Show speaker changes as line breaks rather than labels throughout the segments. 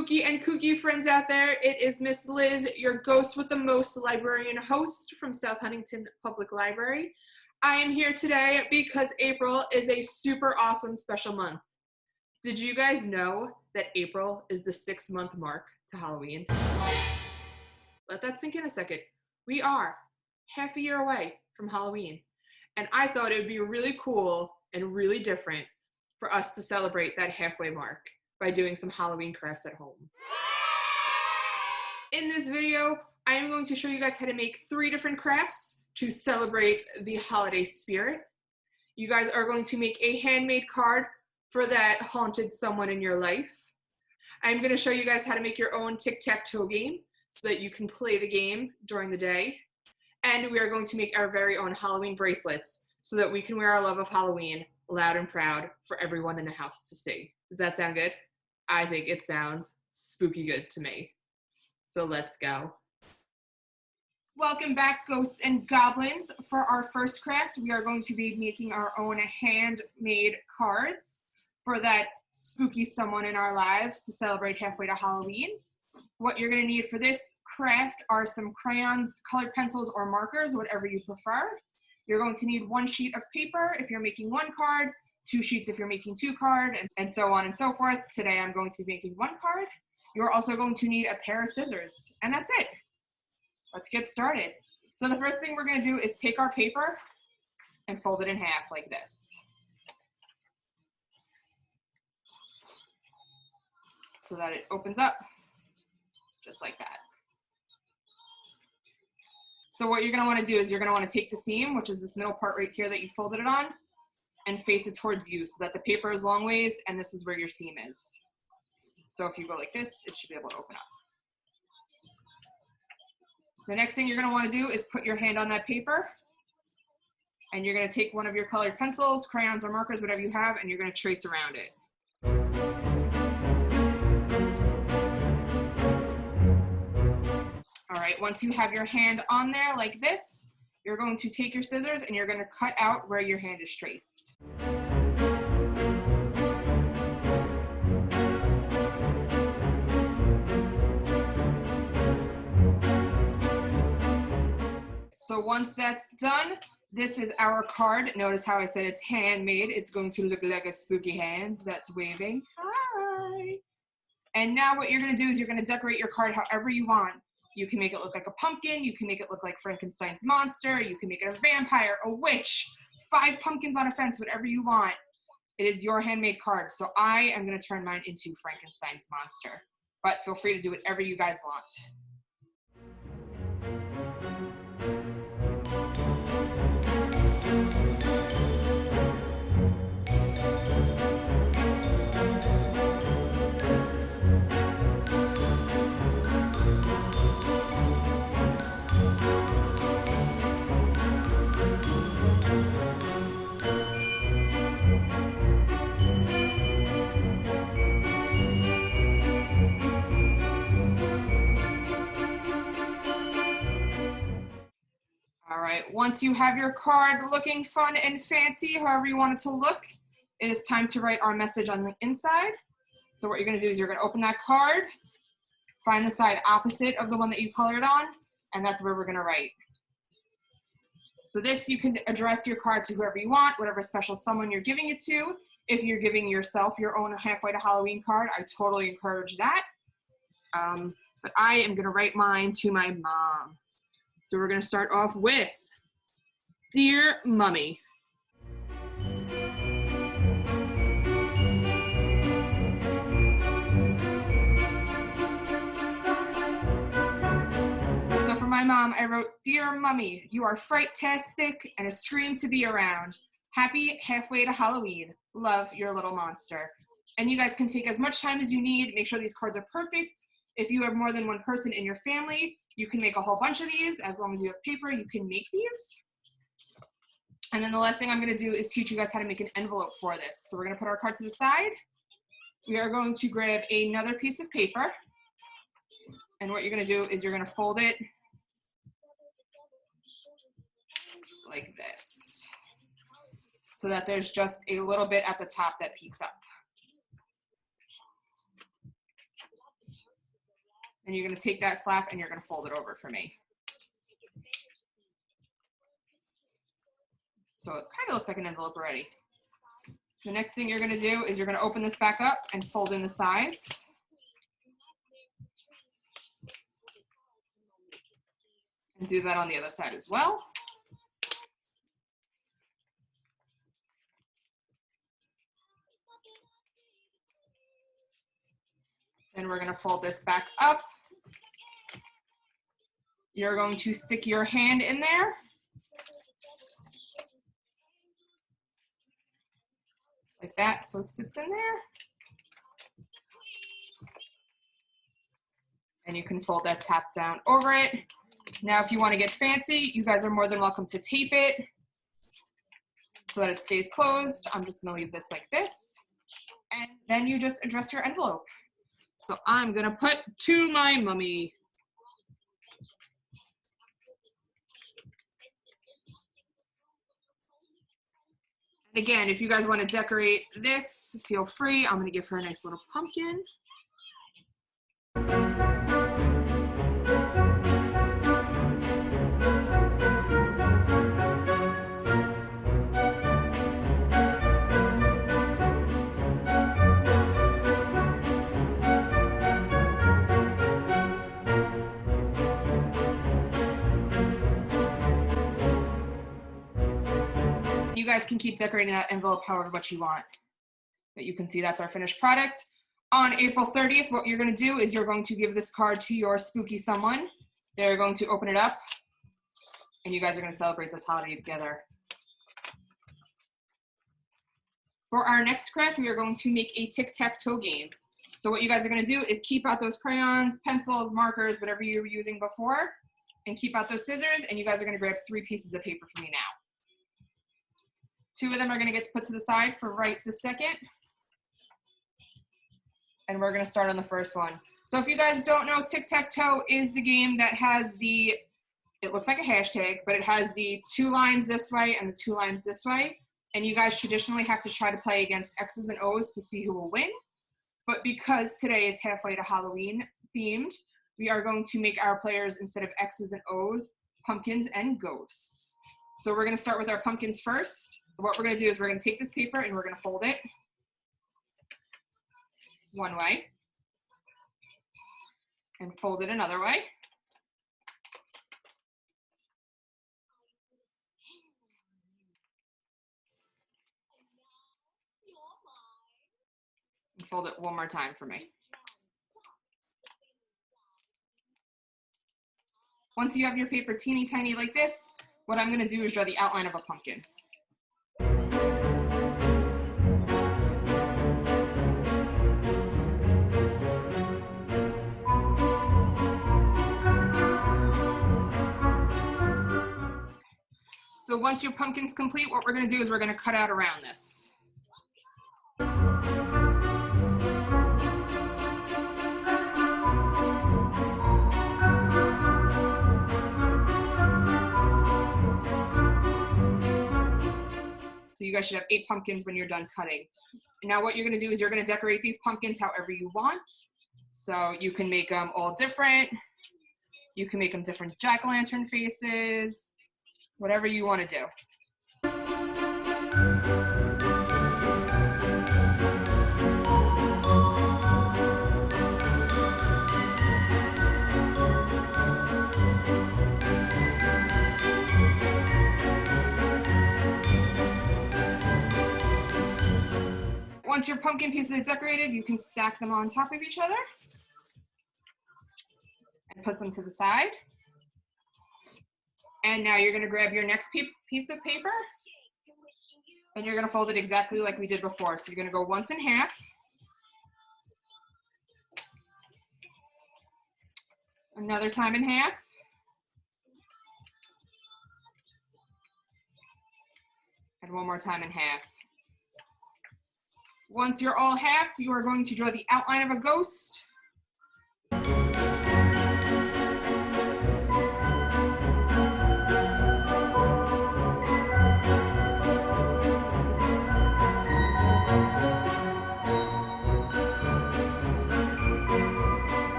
spooky and kooky friends out there. It is Miss Liz, your ghost with the most librarian host from South Huntington Public Library. I am here today because April is a super awesome special month. Did you guys know that April is the 6-month mark to Halloween? Let that sink in a second. We are half a year away from Halloween. And I thought it would be really cool and really different for us to celebrate that halfway mark by doing some Halloween crafts at home. In this video, I am going to show you guys how to make 3 different crafts to celebrate the holiday spirit. You guys are going to make a handmade card for that haunted someone in your life. I'm going to show you guys how to make your own tic-tac-toe game so that you can play the game during the day. And we are going to make our very own Halloween bracelets so that we can wear our love of Halloween loud and proud for everyone in the house to see. Does that sound good? I think it sounds spooky good to me. So let's go. Welcome back, ghosts and goblins. For our first craft, we are going to be making our own handmade cards for that spooky someone in our lives to celebrate halfway to Halloween. What you're going to need for this craft are some crayons, colored pencils, or markers, whatever you prefer. You're going to need 1 sheet of paper if you're making 1 card, 2 sheets if you're making 2 cards, and so on and so forth. Today I'm going to be making 1 card. You're also going to need a pair of scissors, and that's it. Let's get started. So the first thing we're going to do is take our paper and fold it in half like this. So that it opens up just like that. So what you're going to want to do is you're going to want to take the seam, which is this middle part right here that you folded it on, and face it towards you so that the paper is long ways and this is where your seam is. So if you go like this, it should be able to open up. The next thing you're going to want to do is put your hand on that paper, and you're going to take one of your colored pencils, crayons, or markers, whatever you have, and you're going to trace around it. All right, once you have your hand on there like this, you're going to take your scissors and you're going to cut out where your hand is traced. So once that's done, this is our card. Notice how I said it's handmade. It's going to look like a spooky hand that's waving. Hi. And now what you're going to do is you're going to decorate your card however you want. You can make it look like a pumpkin. You can make it look like Frankenstein's monster. You can make it a vampire, a witch, 5 pumpkins on a fence, whatever you want. It is your handmade card. So I am going to turn mine into Frankenstein's monster. But feel free to do whatever you guys want. All right, once you have your card looking fun and fancy, however you want it to look, it is time to write our message on the inside. So what you're going to do is you're going to open that card, find the side opposite of the one that you colored on, and that's where we're going to write. So this, you can address your card to whoever you want, whatever special someone you're giving it to. If you're giving yourself your own halfway to Halloween card, I totally encourage that. But I am going to write mine to my mom. So we're going to start off with, Dear Mummy. So for my mom, I wrote, Dear Mummy, you are fright-tastic and a scream to be around. Happy halfway to Halloween. Love, your little monster. And you guys can take as much time as you need. Make sure these cards are perfect. If you have more than 1 person in your family, you can make a whole bunch of these. As long as you have paper, you can make these. And then the last thing I'm going to do is teach you guys how to make an envelope for this. So we're going to put our card to the side. We are going to grab another piece of paper. And what you're going to do is you're going to fold it like this, so that there's just a little bit at the top that peeks up. And you're going to take that flap and you're going to fold it over for me. So it kind of looks like an envelope already. The next thing you're going to do is you're going to open this back up and fold in the sides. And do that on the other side as well. Then we're going to fold this back up. You're going to stick your hand in there. Like that, so it sits in there. And you can fold that top down over it. Now, if you want to get fancy, you guys are more than welcome to tape it so that it stays closed. I'm just going to leave this like this. And then you just address your envelope. So I'm going to put "To My Mummy." And again, if you guys want to decorate this, feel free. I'm going to give her a nice little pumpkin. You guys can keep decorating that envelope however much you want. But you can see that's our finished product. On April 30th, what you're going to do is you're going to give this card to your spooky someone. They're going to open it up, and you guys are going to celebrate this holiday together. For our next craft, we are going to make a tic-tac-toe game. So what you guys are going to do is keep out those crayons, pencils, markers, whatever you were using before, and keep out those scissors, and you guys are going to grab 3 pieces of paper for me now. 2 of them are going to get put to the side for right this second. And we're going to start on the first one. So if you guys don't know, tic-tac-toe is the game that has the, it looks like a hashtag, but it has the 2 lines this way and the 2 lines this way. And you guys traditionally have to try to play against X's and O's to see who will win. But because today is halfway to Halloween themed, we are going to make our players, instead of X's and O's, pumpkins and ghosts. So we're going to start with our pumpkins first. What we're going to do is we're going to take this paper and we're going to fold it one way and fold it another way. And fold it one more time for me. Once you have your paper teeny tiny like this, what I'm going to do is draw the outline of a pumpkin. So once your pumpkin's complete, what we're going to do is we're going to cut out around this. So you guys should have 8 pumpkins when you're done cutting. Now what you're going to do is you're going to decorate these pumpkins however you want. So you can make them all different. You can make them different jack-o'-lantern faces. Whatever you want to do. Once your pumpkin pieces are decorated, you can stack them on top of each other and put them to the side. And now you're going to grab your next piece of paper and you're going to fold it exactly like we did before. So you're going to go once in half. Another time in half. And one more time in half. Once you're all halved, you are going to draw the outline of a ghost.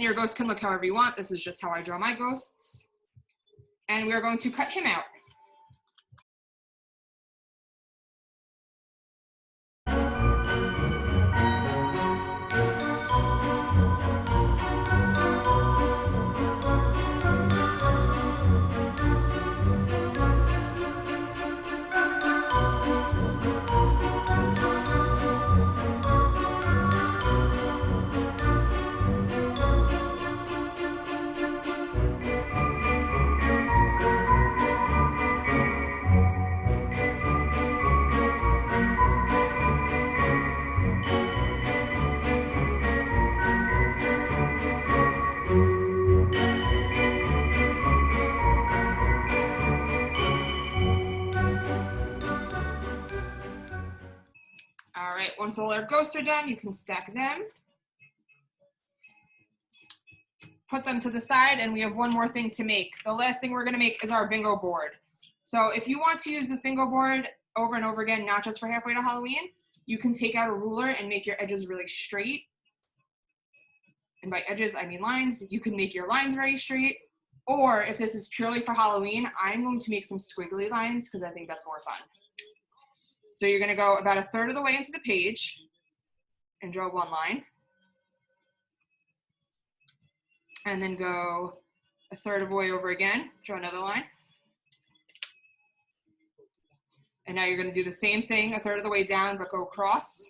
your ghost can look however you want. This is just how I draw my ghosts. And we're going to cut him out. All right, once all our ghosts are done, you can stack them. Put them to the side, and we have one more thing to make. The last thing we're gonna make is our bingo board. So if you want to use this bingo board over and over again, not just for Halfway to Halloween, you can take out a ruler and make your edges really straight. And by edges, I mean lines. You can make your lines very straight. Or if this is purely for Halloween, I'm going to make some squiggly lines because I think that's more fun. So you're gonna go about 1/3 of the way into the page and draw one line. And then go 1/3 of the way over again, draw another line. And now you're gonna do the same thing 1/3 of the way down, but go across.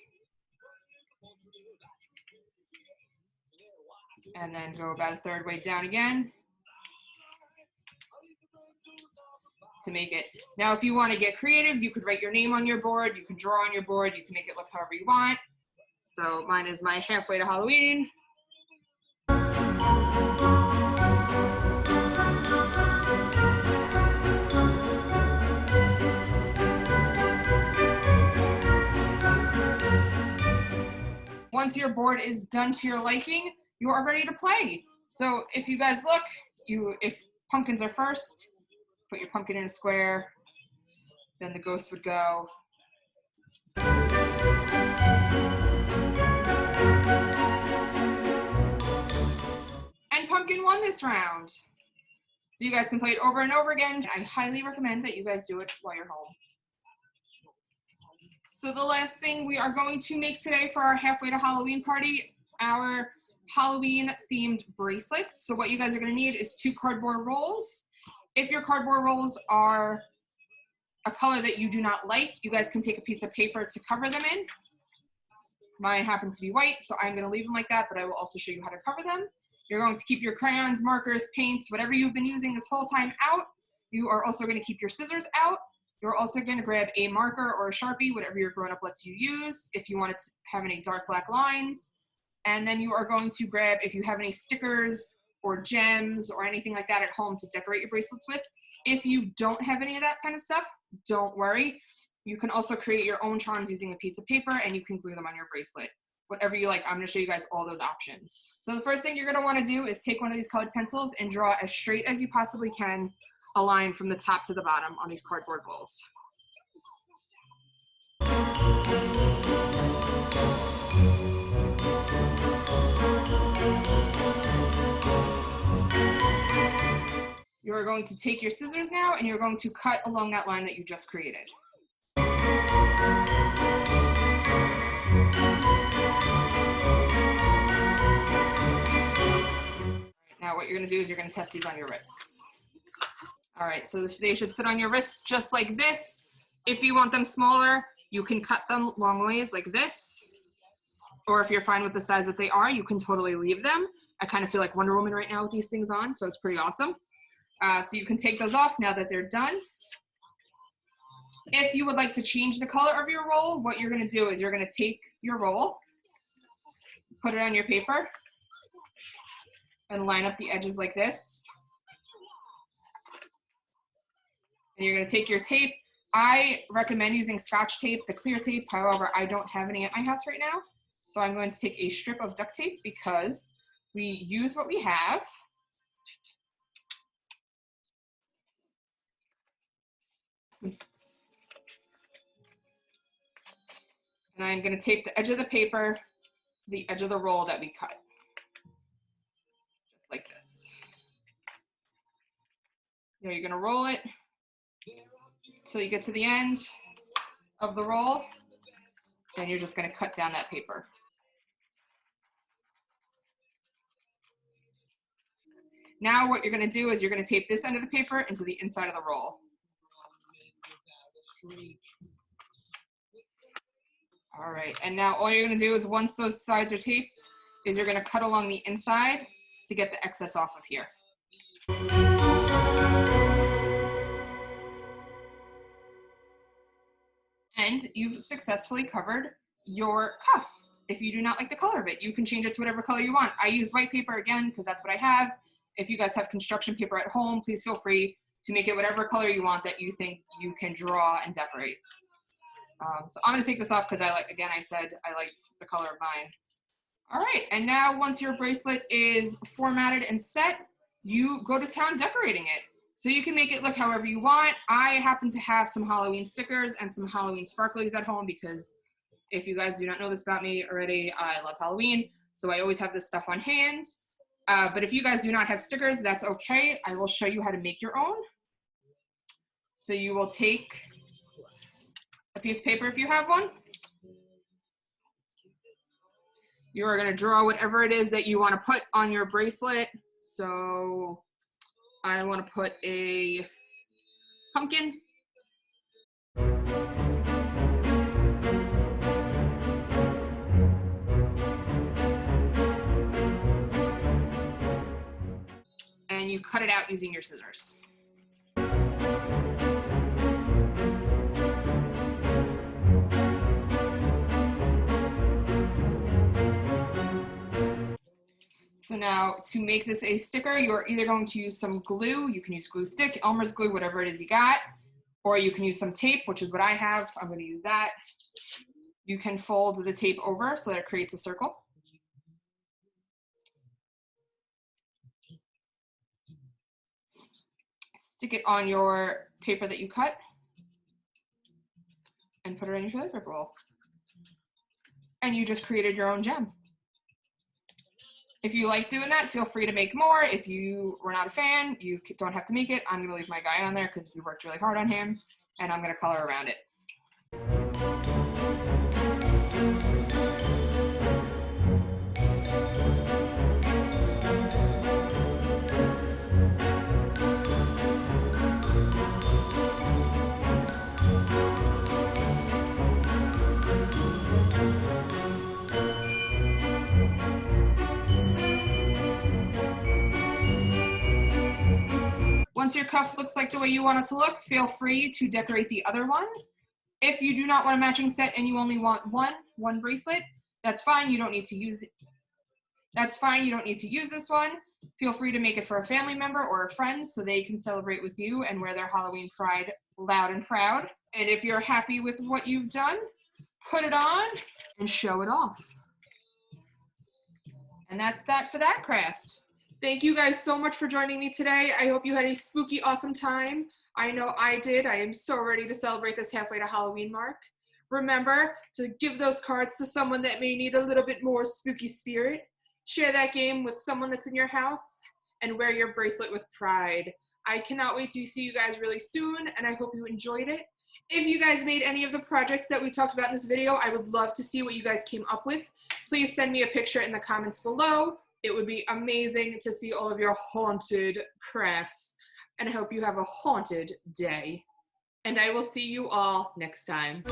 And then go about 1/3 way down again to make it. Now, if you want to get creative, you could write your name on your board, you can draw on your board, you can make it look however you want. So mine is my Halfway to Halloween. Once your board is done to your liking, you are ready to play. So if you guys look, if pumpkins are first, put your pumpkin in a square, then the ghost would go. And pumpkin won this round. So you guys can play it over and over again. I highly recommend that you guys do it while you're home. So the last thing we are going to make today for our Halfway to Halloween party, our Halloween themed bracelets. So what you guys are gonna need is 2 cardboard rolls. If your cardboard rolls are a color that you do not like, you guys can take a piece of paper to cover them in. Mine happen to be white, so I'm gonna leave them like that, but I will also show you how to cover them. You're going to keep your crayons, markers, paints, whatever you've been using this whole time out. You are also gonna keep your scissors out. You're also gonna grab a marker or a Sharpie, whatever your grown-up lets you use, if you want to have any dark black lines. And then you are going to grab, if you have any stickers or gems or anything like that at home to decorate your bracelets with. If you don't have any of that kind of stuff, don't worry. You can also create your own charms using a piece of paper and you can glue them on your bracelet. Whatever you like, I'm gonna show you guys all those options. So the first thing you're gonna wanna do is take one of these colored pencils and draw as straight as you possibly can a line from the top to the bottom on these cardboard rolls. You're going to take your scissors now and you're going to cut along that line that you just created. Now what you're going to do is you're going to test these on your wrists. All right, so they should sit on your wrists just like this. If you want them smaller, you can cut them long ways like this. Or if you're fine with the size that they are, you can totally leave them. I kind of feel like Wonder Woman right now with these things on, so it's pretty awesome. So you can take those off now that they're done. If you would like to change the color of your roll, what you're going to do is you're going to take your roll, put it on your paper, and line up the edges like this. And you're going to take your tape. I recommend using Scotch tape, the clear tape. However, I don't have any at my house right now. So I'm going to take a strip of duct tape because we use what we have. And I'm going to tape the edge of the paper to the edge of the roll that we cut. Now you're gonna roll it till you get to the end of the roll, and you're just gonna cut down that paper. Now what you're gonna do is you're gonna tape this end of the paper into the inside of the roll. All right, and now all you're gonna do is once those sides are taped, is you're gonna cut along the inside to get the excess off of here. And you've successfully covered your cuff. If you do not like the color of it, you can change it to whatever color you want. I use white paper again because that's what I have. If you guys have construction paper at home, please feel free to make it whatever color you want that you think you can draw and decorate. So I'm gonna take this off because I said I liked the color of mine. All right, and now once your bracelet is formatted and set, you go to town decorating it. So you can make it look however you want. I happen to have some Halloween stickers and some Halloween sparklies at home because if you guys do not know this about me already, I love Halloween. So I always have this stuff on hand. But if you guys do not have stickers, that's okay. I will show you how to make your own. So you will take a piece of paper if you have one. You are gonna draw whatever it is that you wanna put on your bracelet. So I want to put a pumpkin. And you cut it out using your scissors. So now to make this a sticker, you're either going to use some glue. You can use glue stick, Elmer's glue, whatever it is you got, or you can use some tape, which is what I have. I'm going to use that. You can fold the tape over so that it creates a circle. Stick it on your paper that you cut and put it on your toilet paper roll. And you just created your own gem. If you like doing that, feel free to make more. If you were not a fan, you don't have to make it. I'm gonna leave my guy on there because we worked really hard on him, and I'm gonna color around it. Once your cuff looks like the way you want it to look, feel free to decorate the other one. If you do not want a matching set and you only want one bracelet, that's fine. You don't need to use it. That's fine. You don't need to use this one. Feel free to make it for a family member or a friend so they can celebrate with you and wear their Halloween pride loud and proud. And if you're happy with what you've done, put it on and show it off. And that's that for that craft. Thank you guys so much for joining me today. I hope you had a spooky, awesome time. I know I did. I am so ready to celebrate this halfway to Halloween mark. Remember to give those cards to someone that may need a little bit more spooky spirit. Share that game with someone that's in your house and wear your bracelet with pride. I cannot wait to see you guys really soon, and I hope you enjoyed it. If you guys made any of the projects that we talked about in this video, I would love to see what you guys came up with. Please send me a picture in the comments below. It would be amazing to see all of your haunted crafts, and I hope you have a haunted day. And I will see you all next time.